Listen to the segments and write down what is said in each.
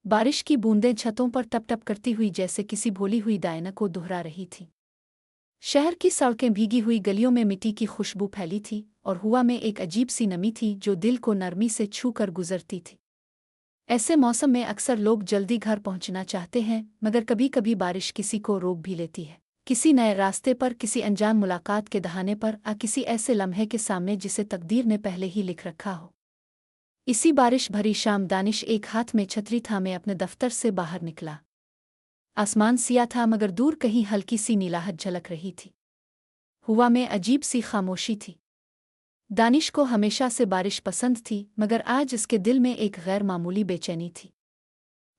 बारिश की बूंदें छतों पर टप टप करती हुई जैसे किसी भोली हुई डायना को दोहरा रही थी। शहर की सड़कें भीगी हुई गलियों में मिट्टी की खुशबू फैली थी और हवा में एक अजीब सी नमी थी जो दिल को नरमी से छू कर गुजरती थी। ऐसे मौसम में अक्सर लोग जल्दी घर पहुंचना चाहते हैं, मगर कभी कभी बारिश किसी को रोक भी लेती है। किसी नए रास्ते पर, किसी अनजान मुलाकात के दहाने पर, या किसी ऐसे लम्हे के सामने जिसे तकदीर ने पहले ही लिख रखा हो। इसी बारिश भरी शाम दानिश एक हाथ में छतरी थामे अपने दफ्तर से बाहर निकला। आसमान सिया था, मगर दूर कहीं हल्की सी नीलाहट झलक रही थी। हवा में अजीब सी खामोशी थी। दानिश को हमेशा से बारिश पसंद थी, मगर आज इसके दिल में एक गैर मामूली बेचैनी थी।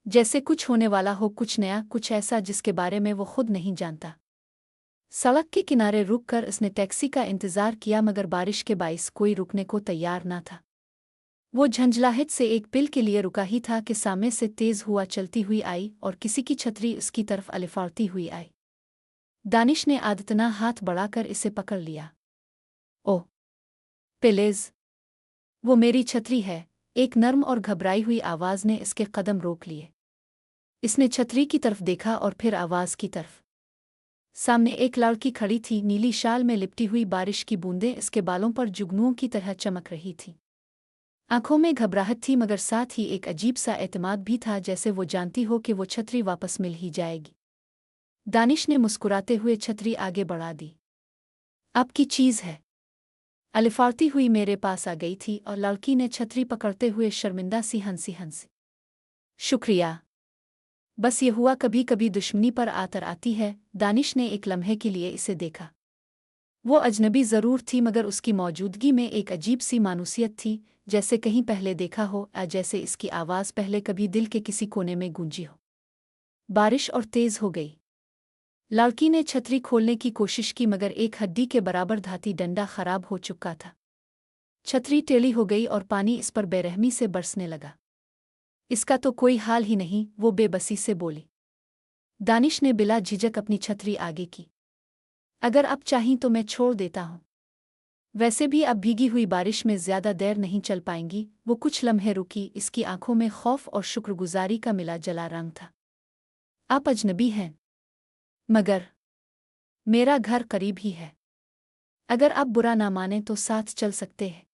जैसे कुछ होने वाला हो, कुछ नया, कुछ ऐसा जिसके बारे में वो खुद नहीं जानता। सड़क के किनारे रुककर इसने टैक्सी का इंतजार किया, मगर बारिश के बाइस कोई रुकने को तैयार न था। वो झंझलाहट से एक पिल के लिए रुका ही था कि सामने से तेज हुआ चलती हुई आई और किसी की छतरी उसकी तरफ अलिफाड़ती हुई आई। दानिश ने आदतना हाथ बढ़ाकर इसे पकड़ लिया। ओह प्लीज, वो मेरी छतरी है, एक नर्म और घबराई हुई आवाज ने इसके कदम रोक लिए। इसने छतरी की तरफ देखा और फिर आवाज की तरफ। सामने एक लड़की खड़ी थी, नीली शाल में लिपटी हुई। बारिश की बूंदें इसके बालों पर जुगनुओं की तरह चमक रही थीं। आंखों में घबराहट थी, मगर साथ ही एक अजीब सा एतमाद भी था, जैसे वो जानती हो कि वो छतरी वापस मिल ही जाएगी। दानिश ने मुस्कुराते हुए छतरी आगे बढ़ा दी। आपकी चीज है। अलिफाड़ती हुई मेरे पास आ गई थी और लड़की ने छतरी पकड़ते हुए शर्मिंदा सी हंसी। शुक्रिया। बस ये हुआ कभी कभी दुश्मनी पर आतर आती है। दानिश ने एक लम्हे के लिए इसे देखा। वो अजनबी जरूर थी, मगर उसकी मौजूदगी में एक अजीब सी मानूसियत थी, जैसे कहीं पहले देखा हो, या जैसे इसकी आवाज़ पहले कभी दिल के किसी कोने में गूंजी हो। बारिश और तेज हो गई। लड़की ने छतरी खोलने की कोशिश की, मगर एक हड्डी के बराबर धाती डंडा खराब हो चुका था। छतरी टेढ़ी हो गई और पानी इस पर बेरहमी से बरसने लगा। इसका तो कोई हाल ही नहीं, वो बेबसी से बोली। दानिश ने बिला झिझक अपनी छतरी आगे की। अगर आप चाहीं तो मैं छोड़ देता हूँ। वैसे भी अब भीगी हुई बारिश में ज्यादा देर नहीं चल पाएंगी। वो कुछ लम्हे रुकी, इसकी आंखों में खौफ और शुक्रगुजारी का मिला जला रंग था। आप अजनबी हैं, मगर मेरा घर करीब ही है। अगर आप बुरा ना माने तो साथ चल सकते हैं।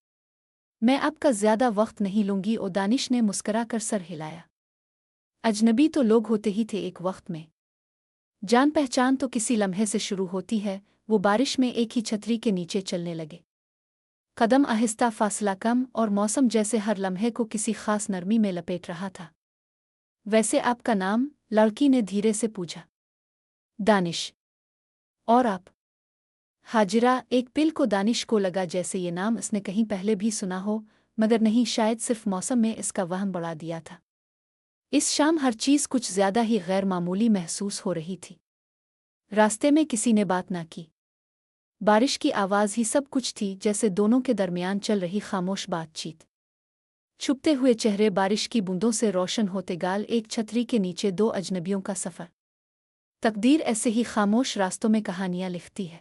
मैं आपका ज्यादा वक्त नहीं लूंगी। और दानिश ने मुस्करा कर सर हिलाया। अजनबी तो लोग होते ही थे एक वक्त में। जान पहचान तो किसी लम्हे से शुरू होती है। वो बारिश में एक ही छतरी के नीचे चलने लगे। कदम आहिस्ता, फासला कम, और मौसम जैसे हर लम्हे को किसी खास नरमी में लपेट रहा था। वैसे आपका नाम? लड़की ने धीरे से पूछा। दानिश। और आप? हाजिरा। एक पिल को दानिश को लगा जैसे ये नाम इसने कहीं पहले भी सुना हो, मगर नहीं, शायद सिर्फ मौसम में इसका वहम बढ़ा दिया था। इस शाम हर चीज़ कुछ ज्यादा ही गैर मामूली महसूस हो रही थी। रास्ते में किसी ने बात ना की। बारिश की आवाज़ ही सब कुछ थी, जैसे दोनों के दरमियान चल रही खामोश बातचीत। छुपते हुए चेहरे, बारिश की बूंदों से रोशन होते गाल, एक छतरी के नीचे दो अजनबियों का सफ़र। तकदीर ऐसे ही खामोश रास्तों में कहानियां लिखती है।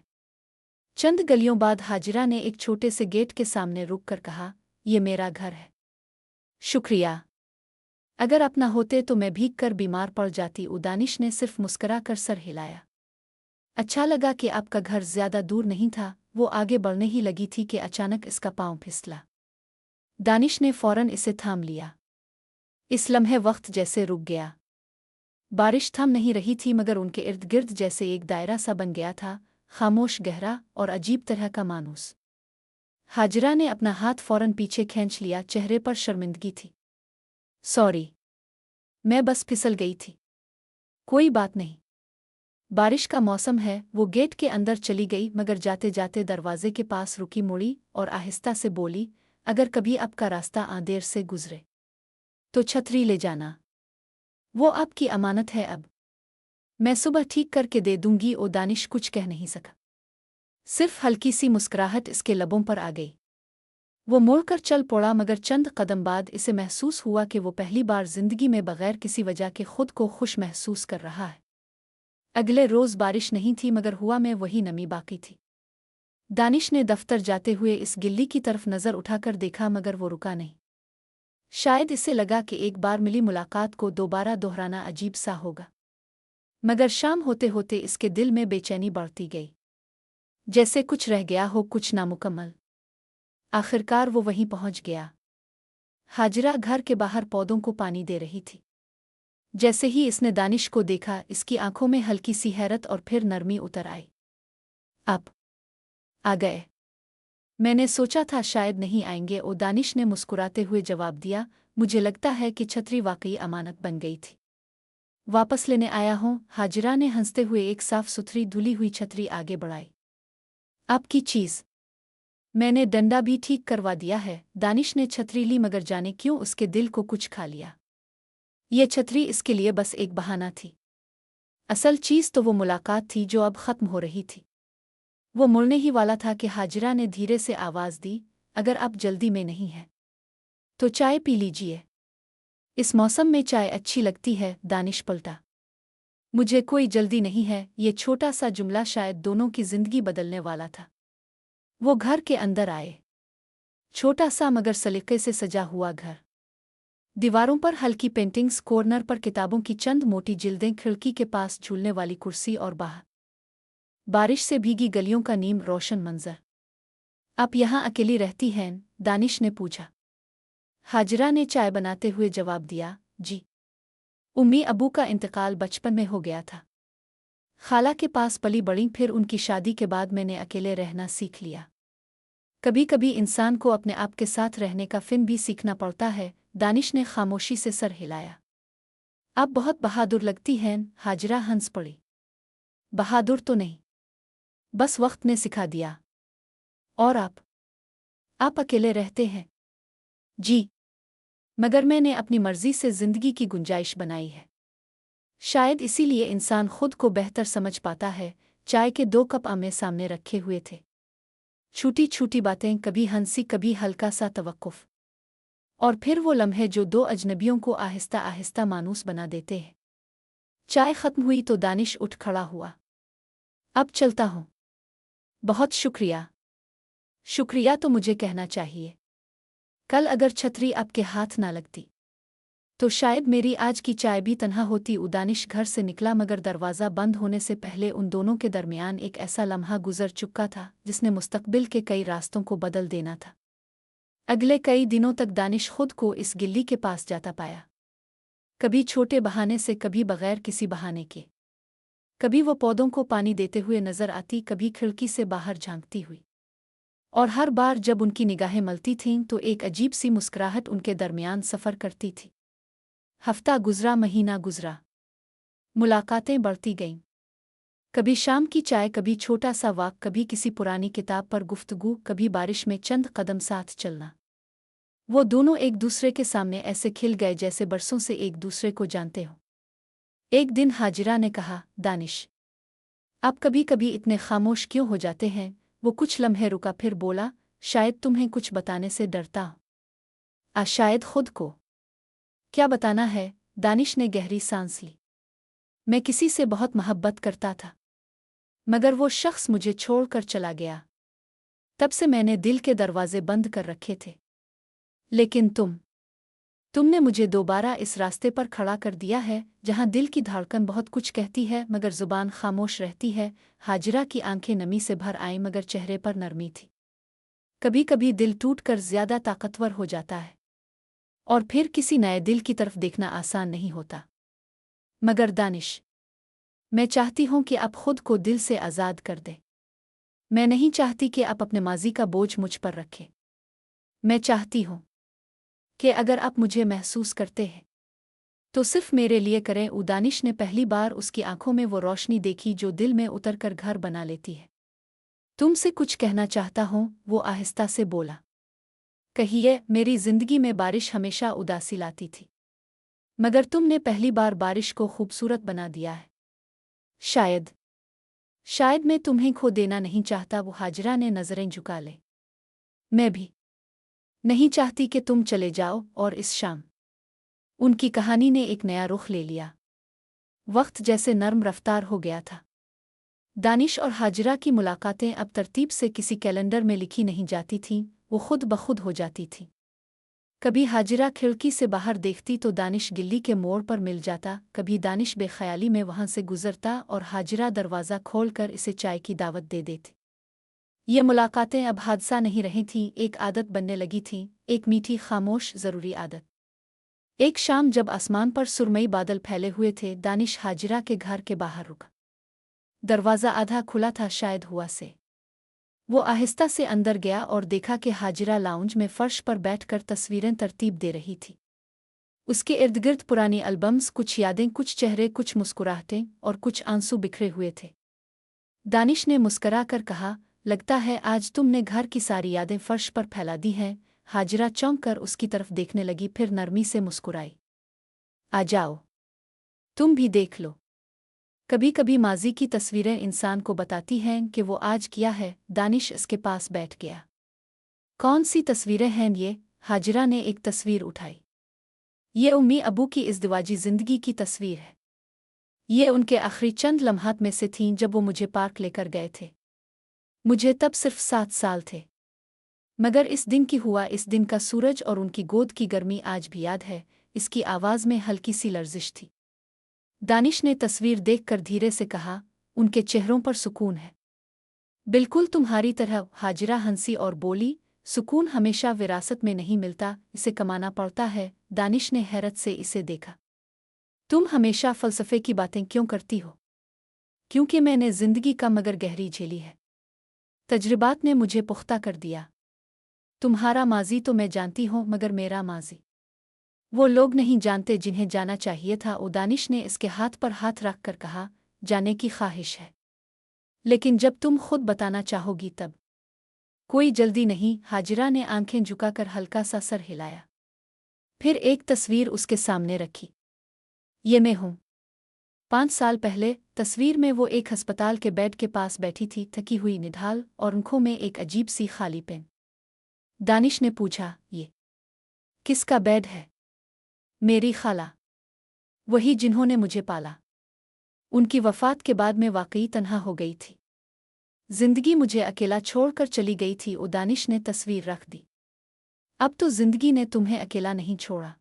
चंद गलियों बाद हाजिरा ने एक छोटे से गेट के सामने रुक कर कहा, ये मेरा घर है। शुक्रिया। अगर अपना होते तो मैं भीग कर बीमार पड़ जाती। दानिश ने सिर्फ मुस्करा कर सर हिलाया। अच्छा लगा कि आपका घर ज्यादा दूर नहीं था। वो आगे बढ़ने ही लगी थी कि अचानक इसका पांव फिसला। दानिश ने फौरन इसे थाम लिया। इस लम्हे वक्त जैसे रुक गया। बारिश थम नहीं रही थी, मगर उनके इर्द गिर्द जैसे एक दायरा सा बन गया था, खामोश, गहरा और अजीब तरह का मानूस। हाजिरा ने अपना हाथ फौरन पीछे खींच लिया, चेहरे पर शर्मिंदगी थी। सॉरी, मैं बस फिसल गई थी। कोई बात नहीं। बारिश का मौसम है। वो गेट के अंदर चली गई, मगर जाते जाते दरवाजे के पास रुकी, मुड़ी और आहिस्ता से बोली, अगर कभी आपका रास्ता आंधेर से गुजरे तो छतरी ले जाना। वो आपकी अमानत है। अब मैं सुबह ठीक करके दे दूंगी। दानिश कुछ कह नहीं सका। सिर्फ हल्की सी मुस्कुराहट इसके लबों पर आ गई। वो मुड़कर चल पड़ा, मगर चंद कदम बाद इसे महसूस हुआ कि वो पहली बार जिंदगी में बगैर किसी वजह के खुद को खुश महसूस कर रहा है। अगले रोज बारिश नहीं थी, मगर हवा में वही नमी बाकी थी। दानिश ने दफ्तर जाते हुए इस गिल्ली की तरफ नजर उठाकर देखा, मगर वो रुका नहीं। शायद इसे लगा कि एक बार मिली मुलाकात को दोबारा दोहराना अजीब सा होगा, मगर शाम होते होते इसके दिल में बेचैनी बढ़ती गई, जैसे कुछ रह गया हो, कुछ नामुकम्मल। आखिरकार वो वहीं पहुंच गया। हाजिरा घर के बाहर पौधों को पानी दे रही थी। जैसे ही इसने दानिश को देखा, इसकी आंखों में हल्की सी हैरत और फिर नरमी उतर आई। आप आ गए। मैंने सोचा था शायद नहीं आएंगे, ओ दानिश ने मुस्कुराते हुए जवाब दिया। मुझे लगता है कि छतरी वाकई अमानत बन गई थी। वापस लेने आया हूँ, हाजिरा ने हंसते हुए एक साफ सुथरी धुली हुई छतरी आगे बढ़ाई। आपकी चीज़ मैंने डंडा भी ठीक करवा दिया है। दानिश ने छतरी ली, मगर जाने क्यों उसके दिल को कुछ खा लिया। ये छतरी इसके लिए बस एक बहाना थी। असल चीज़ तो वो मुलाकात थी जो अब ख़त्म हो रही थी। वो मुड़ने ही वाला था कि हाजिरा ने धीरे से आवाज़ दी, अगर आप जल्दी में नहीं हैं तो चाय पी लीजिए। इस मौसम में चाय अच्छी लगती है। दानिश पलटा। मुझे कोई जल्दी नहीं है। ये छोटा सा जुमला शायद दोनों की जिंदगी बदलने वाला था। वो घर के अंदर आए। छोटा सा मगर सलीके से सजा हुआ घर। दीवारों पर हल्की पेंटिंग्स, कॉर्नर पर किताबों की चंद मोटी जिल्दें, खिड़की के पास झूलने वाली कुर्सी और बाहर बारिश से भीगी गलियों का नीम रोशन मंजर। आप यहाँ अकेली रहती हैं? दानिश ने पूछा। हाजिरा ने चाय बनाते हुए जवाब दिया, जी। उम्मी अबू का इंतकाल बचपन में हो गया था। खाला के पास पली बड़ी, फिर उनकी शादी के बाद मैंने अकेले रहना सीख लिया। कभी कभी इंसान को अपने आप के साथ रहने का फिन भी सीखना पड़ता है। दानिश ने खामोशी से सर हिलाया। आप बहुत बहादुर लगती हैं। हाजिरा हंस पड़ी। बहादुर तो नहीं, बस वक्त ने सिखा दिया। और आप अकेले रहते हैं? जी, मगर मैंने अपनी मर्जी से जिंदगी की गुंजाइश बनाई है। शायद इसीलिए इंसान खुद को बेहतर समझ पाता है। चाय के 2 कप आमने सामने रखे हुए थे। छोटी छोटी बातें, कभी हंसी, कभी हल्का सा तवक्कुफ, और फिर वो लम्हे जो 2 अजनबियों को आहिस्ता आहिस्ता मानूस बना देते हैं। चाय खत्म हुई तो दानिश उठ खड़ा हुआ। अब चलता हूँ। बहुत शुक्रिया। शुक्रिया तो मुझे कहना चाहिए। कल अगर छतरी आपके हाथ ना लगती तो शायद मेरी आज की चाय भी तन्हा होती। दानिश घर से निकला, मगर दरवाज़ा बंद होने से पहले उन दोनों के दरमियान एक ऐसा लम्हा गुजर चुका था जिसने मुस्तकबिल के कई रास्तों को बदल देना था। अगले कई दिनों तक दानिश खुद को इस गिल्ली के पास जाता पाया, कभी छोटे बहाने से, कभी बगैर किसी बहाने के। कभी वो पौधों को पानी देते हुए नजर आती, कभी खिड़की से बाहर झांकती हुई, और हर बार जब उनकी निगाहें मलती थीं तो एक अजीब सी मुस्कुराहट उनके दरमियान सफ़र करती थी। हफ्ता गुजरा, महीना गुजरा, मुलाकातें बढ़ती गईं। कभी शाम की चाय, कभी छोटा सा वाक, कभी किसी पुरानी किताब पर गुफ्तगू, कभी बारिश में चंद कदम साथ चलना। वो दोनों एक दूसरे के सामने ऐसे खिल गए जैसे बरसों से एक दूसरे को जानते हो। एक दिन हाजिरा ने कहा, दानिश, आप कभी कभी इतने खामोश क्यों हो जाते हैं? वो कुछ लम्हे रुका, फिर बोला, शायद तुम्हें कुछ बताने से डरता हूं। शायद खुद को। क्या बताना है? दानिश ने गहरी सांस ली। मैं किसी से बहुत मोहब्बत करता था, मगर वो शख्स मुझे छोड़कर चला गया। तब से मैंने दिल के दरवाजे बंद कर रखे थे। लेकिन तुमने मुझे दोबारा इस रास्ते पर खड़ा कर दिया है, जहां दिल की धड़कन बहुत कुछ कहती है मगर जुबान खामोश रहती है। हाजिरा की आंखें नमी से भर आईं, मगर चेहरे पर नरमी थी। कभी कभी दिल टूट कर ज्यादा ताकतवर हो जाता है, और फिर किसी नए दिल की तरफ देखना आसान नहीं होता। मगर दानिश, मैं चाहती हूं कि आप खुद को दिल से आज़ाद कर दें। मैं नहीं चाहती कि आप अपने माजी का बोझ मुझ पर रखें। मैं चाहती हूं कि अगर आप मुझे महसूस करते हैं तो सिर्फ मेरे लिए करें। दानिश ने पहली बार उसकी आंखों में वो रोशनी देखी जो दिल में उतरकर घर बना लेती है। तुमसे कुछ कहना चाहता हूं, वो आहिस्ता से बोला। कहिए। मेरी जिंदगी में बारिश हमेशा उदासी लाती थी, मगर तुमने पहली बार बारिश को खूबसूरत बना दिया है। शायद मैं तुम्हें खो देना नहीं चाहता। वो हाजिरा ने नजरें झुका ले। मैं भी नहीं चाहती कि तुम चले जाओ। और इस शाम उनकी कहानी ने एक नया रुख ले लिया। वक्त जैसे नर्म रफ्तार हो गया था। दानिश और हाजिरा की मुलाकातें अब तरतीब से किसी कैलेंडर में लिखी नहीं जाती थीं, वो खुद ब खुद हो जाती थीं। कभी हाजिरा खिड़की से बाहर देखती तो दानिश गिल्ली के मोड़ पर मिल जाता, कभी दानिश बेख्याली में वहां से गुजरता और हाजिरा दरवाज़ा खोलकर इसे चाय की दावत दे देती। ये मुलाकातें अब हादसा नहीं रही थीं, एक आदत बनने लगी थीं, एक मीठी खामोश ज़रूरी आदत। एक शाम जब आसमान पर सुरमई बादल फैले हुए थे, दानिश हाजिरा के घर के बाहर रुका। दरवाज़ा आधा खुला था, शायद हुआ से। वो आहिस्ता से अंदर गया और देखा कि हाजिरा लाउंज में फर्श पर बैठकर तस्वीरें तरतीब दे रही थी। उसके इर्दगिर्द पुरानी एल्बम्स, कुछ यादें, कुछ चेहरे, कुछ मुस्कुराहटें और कुछ आंसू बिखरे हुए थे। दानिश ने मुस्करा कर कहा, लगता है आज तुमने घर की सारी यादें फर्श पर फैला दी हैं। हाजिरा चौंक कर उसकी तरफ देखने लगी, फिर नरमी से मुस्कुराई। आ जाओ, तुम भी देख लो। कभी कभी माजी की तस्वीरें इंसान को बताती हैं कि वो आज किया है। दानिश इसके पास बैठ गया। कौन सी तस्वीरें हैं ये? हाजिरा ने एक तस्वीर उठाई। ये उम्मी अबू की इज़्दिवाजी ज़िंदगी की तस्वीर है। ये उनके आखिरी चंद लम्हात में से थीं जब वो मुझे पार्क लेकर गए थे। मुझे तब सिर्फ 7 साल थे। मगर इस दिन की हुआ, इस दिन का सूरज और उनकी गोद की गर्मी आज भी याद है। इसकी आवाज़ में हल्की सी लर्जिश थी। दानिश ने तस्वीर देखकर धीरे से कहा, उनके चेहरों पर सुकून है। बिल्कुल तुम्हारी तरह। हाजिरा हंसी और बोली, सुकून हमेशा विरासत में नहीं मिलता, इसे कमाना पड़ता है। दानिश ने हैरत से इसे देखा। तुम हमेशा फ़लसफ़े की बातें क्यों करती हो? क्योंकि मैंने ज़िंदगी का मगर गहरी झेली है। तजर्बात ने मुझे पुख्ता कर दिया। तुम्हारा माजी तो मैं जानती हूँ, मगर मेरा माजी वो लोग नहीं जानते जिन्हें जाना चाहिए था। दानिश ने इसके हाथ पर हाथ रख कर कहा, जाने की ख्वाहिश है, लेकिन जब तुम खुद बताना चाहोगी तब। कोई जल्दी नहीं। हाजिरा ने आंखें झुकाकर हल्का सा सर हिलाया। फिर एक तस्वीर उसके सामने रखी। ये मैं हूँ। 5 साल पहले। तस्वीर में वो एक अस्पताल के बेड के पास बैठी थी, थकी हुई, निढाल और आंखों में एक अजीब सी खालीपन। दानिश ने पूछा, ये किसका बेड है? मेरी खाला, वही जिन्होंने मुझे पाला। उनकी वफ़ात के बाद मैं वाकई तन्हा हो गई थी। जिंदगी मुझे अकेला छोड़कर चली गई थी। दानिश ने तस्वीर रख दी। अब तो जिंदगी ने तुम्हें अकेला नहीं छोड़ा,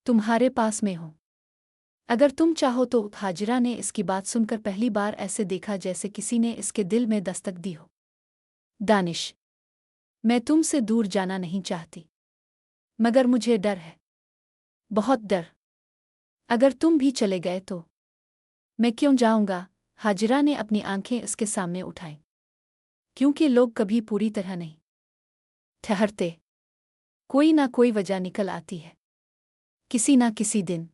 तुम्हारे पास में हूँ। अगर तुम चाहो तो। हाजिरा ने इसकी बात सुनकर पहली बार ऐसे देखा जैसे किसी ने इसके दिल में दस्तक दी हो। दानिश, मैं तुमसे दूर जाना नहीं चाहती, मगर मुझे डर है, बहुत डर। अगर तुम भी चले गए तो? मैं क्यों जाऊंगा? हाजिरा ने अपनी आंखें इसके सामने उठाईं। क्योंकि लोग कभी पूरी तरह नहीं ठहरते। कोई ना कोई वजह निकल आती है। किसी ना किसी दिन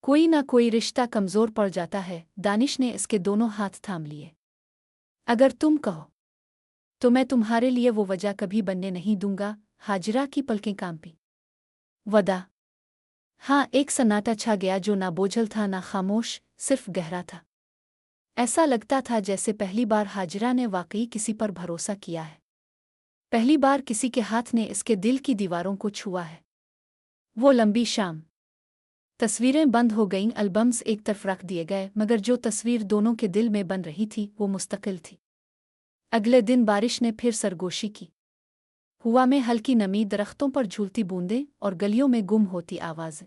कोई ना कोई रिश्ता कमज़ोर पड़ जाता है। दानिश ने इसके दोनों हाथ थाम लिए। अगर तुम कहो तो मैं तुम्हारे लिए वो वजह कभी बनने नहीं दूंगा। हाजिरा की पलकें कांपी। वदा? हाँ। एक सन्नाटा छा गया जो ना बोझल था ना खामोश, सिर्फ गहरा था। ऐसा लगता था जैसे पहली बार हाजिरा ने वाकई किसी पर भरोसा किया है। पहली बार किसी के हाथ ने इसके दिल की दीवारों को छुआ है। वो लंबी शाम। तस्वीरें बंद हो गईं, एल्बम्स एक तरफ रख दिए गए, मगर जो तस्वीर दोनों के दिल में बन रही थी वो मुस्तकिल थी। अगले दिन बारिश ने फिर सरगोशी की। हुआ में हल्की नमी, दरख्तों पर झूलती बूंदें और गलियों में गुम होती आवाज़ें।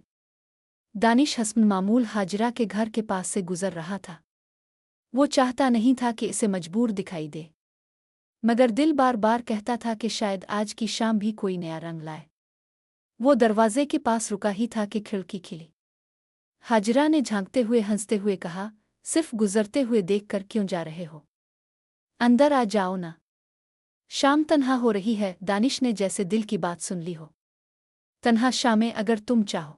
दानिश हस्ब मामूल हाजिरा के घर के पास से गुजर रहा था। वो चाहता नहीं था कि इसे मजबूर दिखाई दे, मगर दिल बार बार कहता था कि शायद आज की शाम भी कोई नया रंग लाए। वो दरवाजे के पास रुका ही था कि खिड़की खिली। हाजिरा ने झांकते हुए हंसते हुए कहा, सिर्फ गुजरते हुए देखकर क्यों जा रहे हो? अंदर आ जाओ ना। शाम तन्हा हो रही है। दानिश ने जैसे दिल की बात सुन ली हो। तन्हा शामें अगर तुम चाहो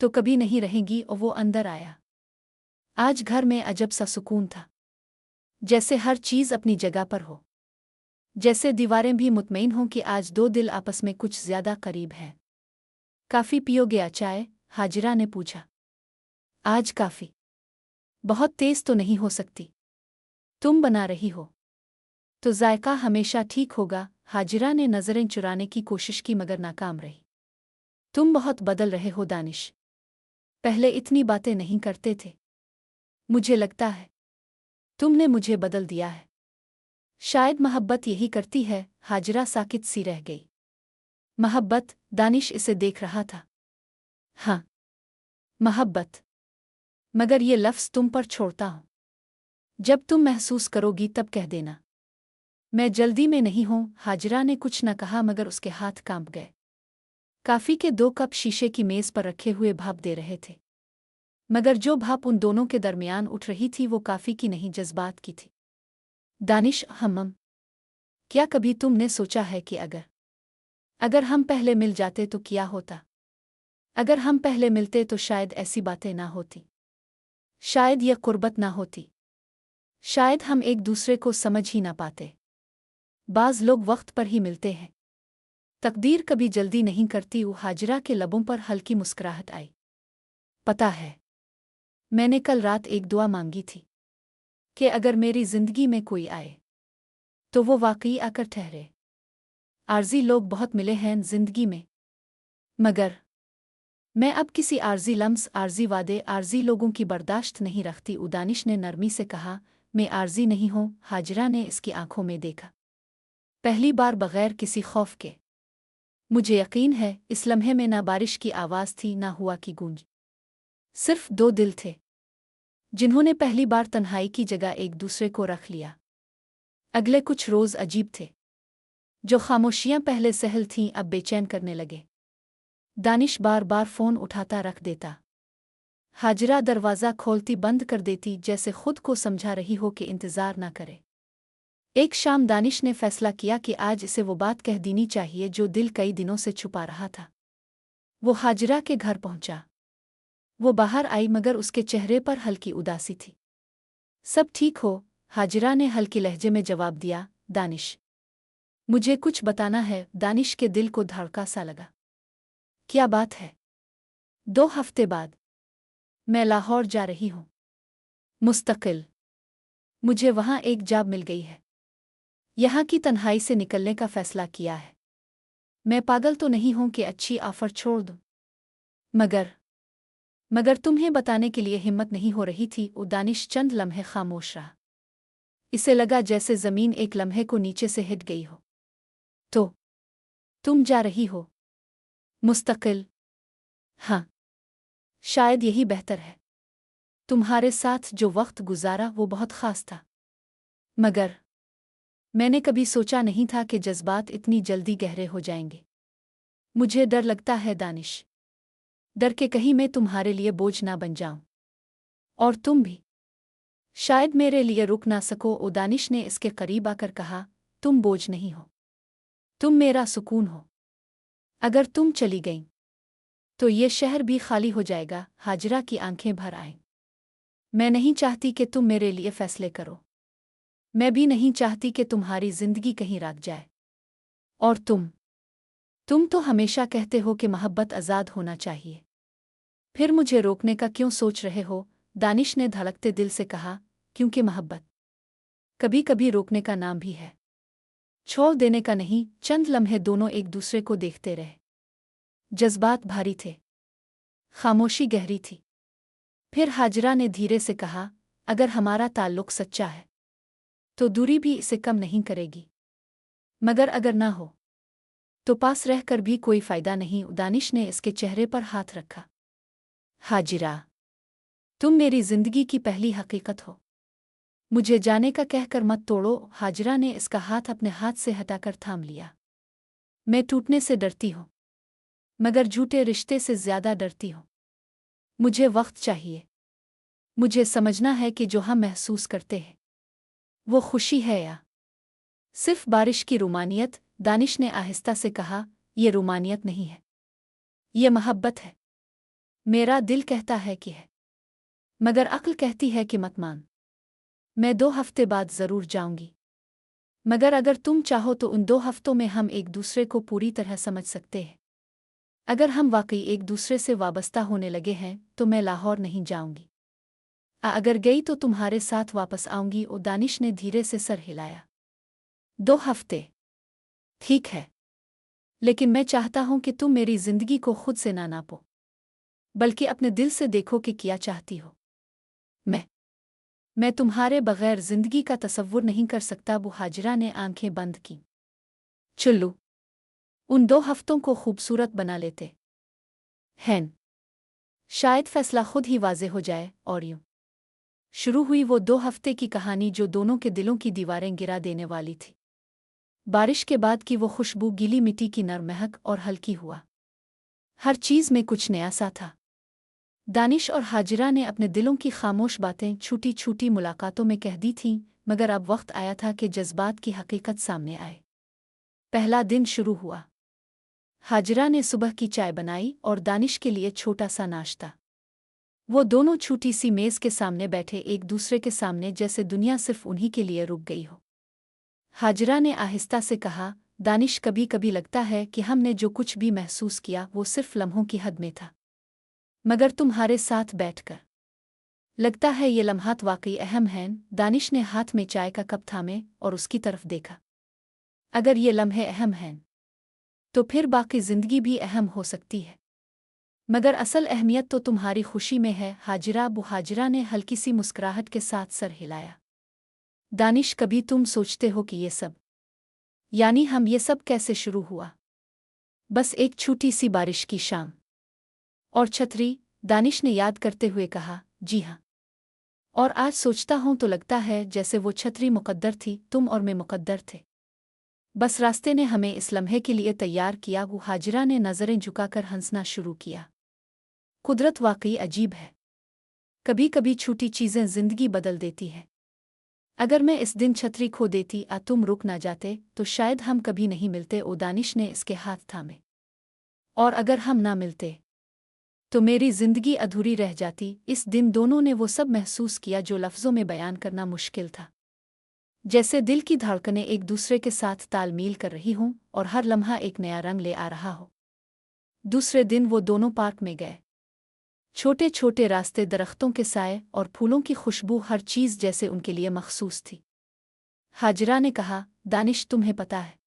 तो कभी नहीं रहेंगी। और वो अंदर आया। आज घर में अजब सा सुकून था, जैसे हर चीज़ अपनी जगह पर हो, जैसे दीवारें भी मुतमईन हों कि आज दो दिल आपस में कुछ ज्यादा करीब हैं। काफ़ी पियोगे या चाय? हाजिरा ने पूछा। आज काफ़ी। बहुत तेज तो नहीं हो सकती? तुम बना रही हो तो जायका हमेशा ठीक होगा। हाजिरा ने नज़रें चुराने की कोशिश की, मगर नाकाम रही। तुम बहुत बदल रहे हो दानिश, पहले इतनी बातें नहीं करते थे। मुझे लगता है तुमने मुझे बदल दिया है। शायद मोहब्बत यही करती है। हाजिरा साकित सी रह गई। मोहब्बत, दानिश इसे देख रहा था। हाँ, मोहब्बत। मगर ये लफ्ज़ तुम पर छोड़ता हूँ। जब तुम महसूस करोगी तब कह देना। मैं जल्दी में नहीं हूँ। हाजिरा ने कुछ न कहा मगर उसके हाथ कांप गए। काफ़ी के 2 कप शीशे की मेज़ पर रखे हुए भाप दे रहे थे, मगर जो भाप उन दोनों के दरमियान उठ रही थी वो काफ़ी की नहीं, जज्बात की थी। दानिश, हमम, क्या कभी तुमने सोचा है कि अगर हम पहले मिल जाते तो क्या होता? अगर हम पहले मिलते तो शायद ऐसी बातें ना होती, शायद यह कुर्बत ना होती, शायद हम एक दूसरे को समझ ही ना पाते। बाज़ लोग वक्त पर ही मिलते हैं, तकदीर कभी जल्दी नहीं करती। हाजिरा के लबों पर हल्की मुस्कुराहट आई। पता है, मैंने कल रात एक दुआ मांगी थी कि अगर मेरी जिंदगी में कोई आए तो वो वाकई आकर ठहरे। आर्जी लोग बहुत मिले हैं जिंदगी में, मगर मैं अब किसी आर्जी लम्स, आर्जी वादे, आर्जी लोगों की बर्दाश्त नहीं रखती। दानिश ने नरमी से कहा, मैं आर्जी नहीं हूँ। हाजिरा ने इसकी आंखों में देखा, पहली बार बगैर किसी खौफ के। मुझे यकीन है इस लम्हे में ना बारिश की आवाज़ थी ना हुआ की गूंज, सिर्फ 2 दिल थे जिन्होंने पहली बार तन्हाई की जगह एक दूसरे को रख लिया। अगले कुछ रोज़ अजीब थे। जो खामोशियां पहले सहल थीं अब बेचैन करने लगे। दानिश बार बार फ़ोन उठाता रख देता। हाजिरा दरवाज़ा खोलती बंद कर देती, जैसे खुद को समझा रही हो कि इंतज़ार ना करे। एक शाम दानिश ने फैसला किया कि आज इसे वो बात कह देनी चाहिए जो दिल कई दिनों से छुपा रहा था। वो हाजिरा के घर पहुंचा। वो बाहर आई मगर उसके चेहरे पर हल्की उदासी थी। सब ठीक हो? हाजिरा ने हल्के लहजे में जवाब दिया। दानिश, मुझे कुछ बताना है। दानिश के दिल को धड़का सा लगा। क्या बात है? 2 हफ्ते बाद मैं लाहौर जा रही हूँ, मुस्तकिल। मुझे वहाँ एक जॉब मिल गई है। यहाँ की तन्हाई से निकलने का फैसला किया है। मैं पागल तो नहीं हूँ कि अच्छी ऑफर छोड़ दूँ, मगर तुम्हें बताने के लिए हिम्मत नहीं हो रही थी। दानिश चंद लम्हे खामोश रहा। इसे लगा जैसे ज़मीन एक लम्हे को नीचे से हिट गई हो। तो तुम जा रही हो? मुस्तकिल। हाँ, शायद यही बेहतर है। तुम्हारे साथ जो वक्त गुजारा वो बहुत ख़ास था, मगर मैंने कभी सोचा नहीं था कि जज्बात इतनी जल्दी गहरे हो जाएंगे। मुझे डर लगता है दानिश, डर के कहीं मैं तुम्हारे लिए बोझ ना बन जाऊं, और तुम भी शायद मेरे लिए रुक ना सको। दानिश ने इसके करीब आकर कहा, तुम बोझ नहीं हो, तुम मेरा सुकून हो। अगर तुम चली गई तो ये शहर भी खाली हो जाएगा। हाजिरा की आंखें भर आईं। मैं नहीं चाहती कि तुम मेरे लिए फैसले करो। मैं भी नहीं चाहती कि तुम्हारी जिंदगी कहीं रख जाए। और तुम तो हमेशा कहते हो कि मोहब्बत आज़ाद होना चाहिए। फिर मुझे रोकने का क्यों सोच रहे हो? दानिश ने धड़कते दिल से कहा, क्योंकि मोहब्बत कभी कभी रोकने का नाम भी है, छोड़ देने का नहीं। चंद लम्हे दोनों एक दूसरे को देखते रहे। जज्बात भारी थे, खामोशी गहरी थी। फिर हाजिरा ने धीरे से कहा, अगर हमारा ताल्लुक सच्चा है तो दूरी भी इसे कम नहीं करेगी, मगर अगर ना हो तो पास रहकर भी कोई फ़ायदा नहीं। दानिश ने इसके चेहरे पर हाथ रखा। हाजिरा, तुम मेरी जिंदगी की पहली हकीकत हो। मुझे जाने का कहकर मत तोड़ो। हाजिरा ने इसका हाथ अपने हाथ से हटाकर थाम लिया। मैं टूटने से डरती हूँ, मगर झूठे रिश्ते से ज्यादा डरती हूँ। मुझे वक्त चाहिए। मुझे समझना है कि जो हम महसूस करते हैं वो खुशी है या सिर्फ बारिश की रोमानियत। दानिश ने आहिस्ता से कहा, ये रोमानियत नहीं है, ये मोहब्बत है। मेरा दिल कहता है कि है, मगर अक्ल कहती है कि मत मान। मैं 2 हफ्ते बाद ज़रूर जाऊंगी, मगर अगर तुम चाहो तो उन 2 हफ्तों में हम एक दूसरे को पूरी तरह समझ सकते हैं। अगर हम वाकई एक दूसरे से वाबस्ता होने लगे हैं तो मैं लाहौर नहीं जाऊंगी। अगर गई तो तुम्हारे साथ वापस आऊंगी। दानिश ने धीरे से सर हिलाया। 2 हफ्ते ठीक है, लेकिन मैं चाहता हूं कि तुम मेरी जिंदगी को खुद से ना नापो, बल्कि अपने दिल से देखो कि क्या चाहती हो। मैं मैं तुम्हारे बगैर जिंदगी का तसव्वुर नहीं कर सकता। हाजिरा ने आंखें बंद की। चुल्लू, उन 2 हफ्तों को खूबसूरत बना लेते हैं। शायद फैसला खुद ही वाज़ेह हो जाए। और यूं शुरू हुई वो 2 हफ्ते की कहानी जो दोनों के दिलों की दीवारें गिरा देने वाली थी। बारिश के बाद की वो खुशबू, गीली मिट्टी की नरम महक और हल्की हुआ। हर चीज़ में कुछ नया सा था। दानिश और हाजिरा ने अपने दिलों की खामोश बातें छोटी छोटी मुलाकातों में कह दी थीं, मगर अब वक्त आया था कि जज्बात की हकीकत सामने आए। पहला दिन शुरू हुआ। हाजिरा ने सुबह की चाय बनाई और दानिश के लिए छोटा सा नाश्ता। वो दोनों छोटी सी मेज़ के सामने बैठे, एक दूसरे के सामने, जैसे दुनिया सिर्फ उन्हीं के लिए रुक गई हो। हाजिरा ने आहिस्ता से कहा, दानिश, कभी कभी लगता है कि हमने जो कुछ भी महसूस किया वो सिर्फ लम्हों की हद में था, मगर तुम्हारे साथ बैठकर लगता है ये लम्हात वाकई अहम हैं। दानिश ने हाथ में चाय का कप थामे और उसकी तरफ देखा। अगर ये लम्हे अहम हैं तो फिर बाकी जिंदगी भी अहम हो सकती है, मगर असल अहमियत तो तुम्हारी खुशी में है। हाजिरा ने हल्की सी मुस्कुराहट के साथ सर हिलाया। दानिश, कभी तुम सोचते हो कि ये सब, यानी हम, ये सब कैसे शुरू हुआ? बस एक छोटी सी बारिश की शाम और छतरी, दानिश ने याद करते हुए कहा। जी हाँ, और आज सोचता हूं तो लगता है जैसे वो छतरी मुकद्दर थी, तुम और मैं मुकद्दर थे। बस रास्ते ने हमें इस लम्हे के लिए तैयार किया। वो हाजिरा ने नज़रें झुकाकर हंसना शुरू किया। कुदरत वाकई अजीब है। कभी कभी छोटी चीज़ें जिंदगी बदल देती हैं। अगर मैं इस दिन छतरी खो देती या तुम रुक ना जाते तो शायद हम कभी नहीं मिलते। ओ दानिश ने इसके हाथ थामे। और अगर हम ना मिलते तो मेरी जिंदगी अधूरी रह जाती। इस दिन दोनों ने वो सब महसूस किया जो लफ्ज़ों में बयान करना मुश्किल था। जैसे दिल की धड़कनें एक दूसरे के साथ तालमेल कर रही हों और हर लम्हा एक नया रंग ले आ रहा हो। दूसरे दिन वो दोनों पार्क में गए। छोटे छोटे रास्ते, दरख्तों के साए और फूलों की खुशबू, हर चीज़ जैसे उनके लिए मखसूस थी। हाजिरा ने कहा, दानिश, तुम्हें पता है,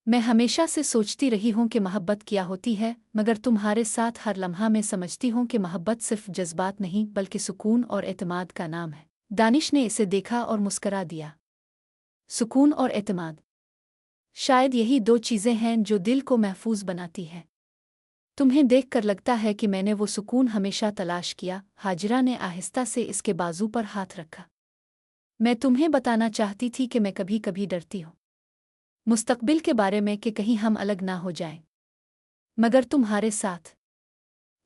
मैं हमेशा से सोचती रही हूं कि मोहब्बत क्या होती है, मगर तुम्हारे साथ हर लम्हा में समझती हूं कि मोहब्बत सिर्फ जज्बात नहीं बल्कि सुकून और एतमाद का नाम है। दानिश ने इसे देखा और मुस्करा दिया। सुकून और एतमाद, शायद यही 2 चीज़ें हैं जो दिल को महफूज बनाती हैं। तुम्हें देखकर लगता है कि मैंने वो सुकून हमेशा तलाश किया। हाजिरा ने आहिस्ता से इसके बाजू पर हाथ रखा। मैं तुम्हें बताना चाहती थी कि मैं कभी कभी डरती हूँ मुस्तकबिल के बारे में, कि कहीं हम अलग ना हो जाएं, मगर तुम्हारे साथ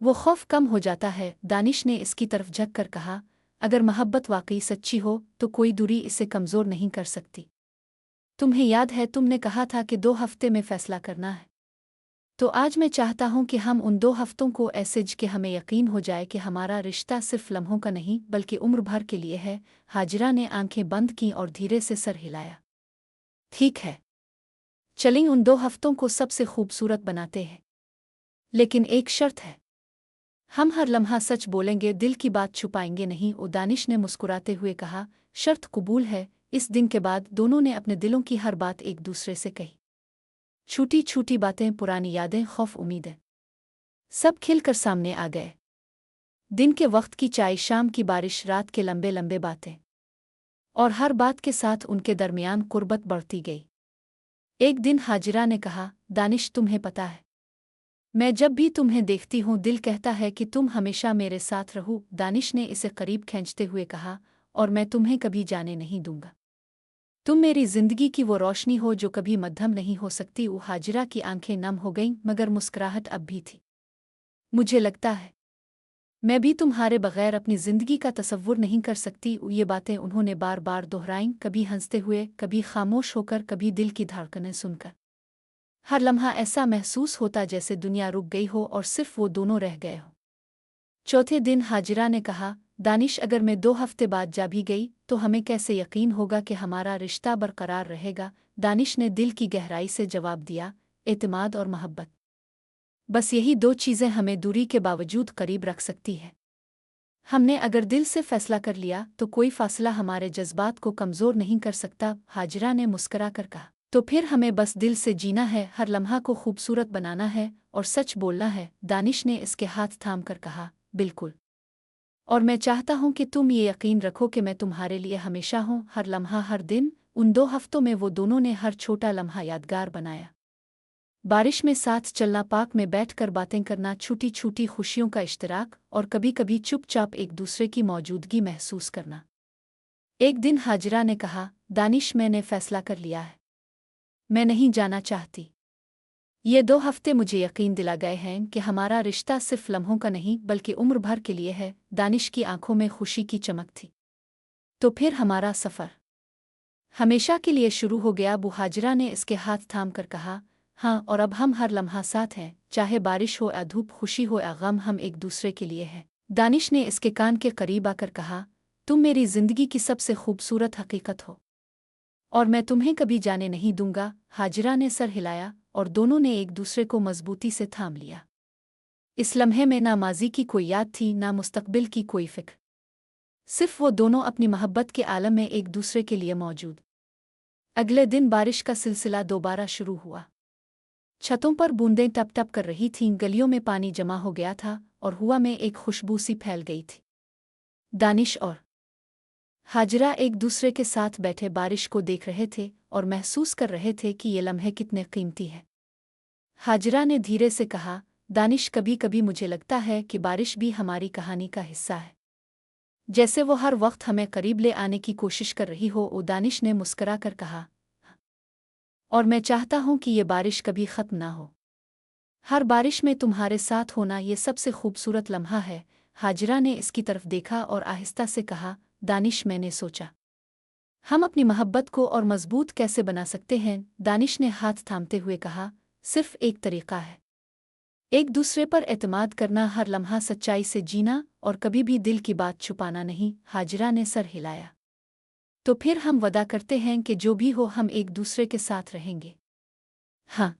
वो खौफ कम हो जाता है। दानिश ने इसकी तरफ झक कर कहा, अगर मोहब्बत वाकई सच्ची हो तो कोई दूरी इसे कमज़ोर नहीं कर सकती। तुम्हें याद है तुमने कहा था कि 2 हफ्ते में फैसला करना है, तो आज मैं चाहता हूं कि हम उन 2 हफ्तों को ऐसे कि हमें यकीन हो जाए कि हमारा रिश्ता सिर्फ लम्हों का नहीं बल्कि उम्र भर के लिए है। हाजिरा ने आंखें बंद की और धीरे से सर हिलाया। ठीक है, चलें, उन 2 हफ्तों को सबसे खूबसूरत बनाते हैं, लेकिन एक शर्त है, हम हर लम्हा सच बोलेंगे, दिल की बात छुपाएंगे नहीं। ओ दानिश ने मुस्कुराते हुए कहा, शर्त कबूल है। इस दिन के बाद दोनों ने अपने दिलों की हर बात एक दूसरे से कही। छोटी छोटी बातें, पुरानी यादें, खौफ, उम्मीदें, सब खिलकर सामने आ गए। दिन के वक्त की चाय, शाम की बारिश, रात के लंबे लंबे बातें, और हर बात के साथ उनके दरमियान कुर्बत बढ़ती गई। एक दिन हाजिरा ने कहा, दानिश, तुम्हें पता है, मैं जब भी तुम्हें देखती हूँ दिल कहता है कि तुम हमेशा मेरे साथ रहो। दानिश ने इसे करीब खींचते हुए कहा, और मैं तुम्हें कभी जाने नहीं दूंगा। तुम मेरी जिंदगी की वो रोशनी हो जो कभी मध्यम नहीं हो सकती। वो हाजिरा की आंखें नम हो गईं, मगर मुस्कुराहट अब भी थी। मुझे लगता है मैं भी तुम्हारे बगैर अपनी जिंदगी का तसव्वुर नहीं कर सकती। ये बातें उन्होंने बार बार दोहराईं, कभी हंसते हुए, कभी खामोश होकर, कभी दिल की धड़कनें सुनकर। हर लम्हा ऐसा महसूस होता जैसे दुनिया रुक गई हो और सिर्फ वो दोनों रह गए हों। चौथे दिन हाजिरा ने कहा, दानिश, अगर मैं 2 हफ्ते बाद जा भी गई तो हमें कैसे यकीन होगा कि हमारा रिश्ता बरकरार रहेगा? दानिश ने दिल की गहराई से जवाब दिया, एतमाद और मोहब्बत। बस यही 2 चीज़ें हमें दूरी के बावजूद करीब रख सकती है। हमने अगर दिल से फैसला कर लिया तो कोई फासला हमारे जज्बात को कमज़ोर नहीं कर सकता। हाजिरा ने मुस्करा कर कहा, तो फिर हमें बस दिल से जीना है, हर लम्हा को खूबसूरत बनाना है और सच बोलना है। दानिश ने इसके हाथ थाम कर कहा, बिल्कुल, और मैं चाहता हूं कि तुम ये यकीन रखो कि मैं तुम्हारे लिए हमेशा हूं, हर लम्हा, हर दिन। उन 2 हफ्तों में वो दोनों ने हर छोटा लम्हा यादगार बनाया। बारिश में साथ चलना, पार्क में बैठकर बातें करना, छोटी छोटी खुशियों का इश्तराक और कभी कभी चुपचाप एक दूसरे की मौजूदगी महसूस करना। एक दिन हाजिरा ने कहा, दानिश, मैंने फैसला कर लिया है, मैं नहीं जाना चाहती। ये 2 हफ्ते मुझे यकीन दिला गए हैं कि हमारा रिश्ता सिर्फ लम्हों का नहीं बल्कि उम्र भर के लिए है। दानिश की आंखों में खुशी की चमक थी। तो फिर हमारा सफ़र हमेशा के लिए शुरू हो गया। अबू हाजिरा ने इसके हाथ थाम कर कहा, हाँ, और अब हम हर लम्हा साथ हैं, चाहे बारिश हो या धूप, खुशी हो या गम, हम एक दूसरे के लिए हैं। दानिश ने इसके कान के करीब आकर कहा, तुम मेरी जिंदगी की सबसे खूबसूरत हकीकत हो और मैं तुम्हें कभी जाने नहीं दूंगा। हाजिरा ने सर हिलाया और दोनों ने एक दूसरे को मजबूती से थाम लिया। इस लम्हे में ना माजी की कोई याद थी, ना मुस्तकबिल की कोई फिक्र, सिर्फ वो दोनों अपनी मोहब्बत के आलम में एक दूसरे के लिए मौजूद। अगले दिन बारिश का सिलसिला दोबारा शुरू हुआ। छतों पर बूंदें टप टप कर रही थीं, गलियों में पानी जमा हो गया था और हवा में एक खुशबू सी फैल गई थी। दानिश और हाजिरा एक दूसरे के साथ बैठे बारिश को देख रहे थे और महसूस कर रहे थे कि ये लम्हे कितने कीमती हैं। हाजिरा ने धीरे से कहा, दानिश, कभी कभी मुझे लगता है कि बारिश भी हमारी कहानी का हिस्सा है, जैसे वो हर वक्त हमें करीब ले आने की कोशिश कर रही हो। दानिश ने मुस्करा कर कहा, और मैं चाहता हूं कि ये बारिश कभी ख़त्म ना हो। हर बारिश में तुम्हारे साथ होना ये सबसे खूबसूरत लम्हा है। हाजिरा ने इसकी तरफ देखा और आहिस्ता से कहा, दानिश, मैंने सोचा हम अपनी मोहब्बत को और मजबूत कैसे बना सकते हैं। दानिश ने हाथ थामते हुए कहा, सिर्फ एक तरीका है, एक दूसरे पर एतमाद करना, हर लम्हा सच्चाई से जीना और कभी भी दिल की बात छुपाना नहीं। हाजिरा ने सर हिलाया। तो फिर हम वादा करते हैं कि जो भी हो हम एक दूसरे के साथ रहेंगे। हाँ,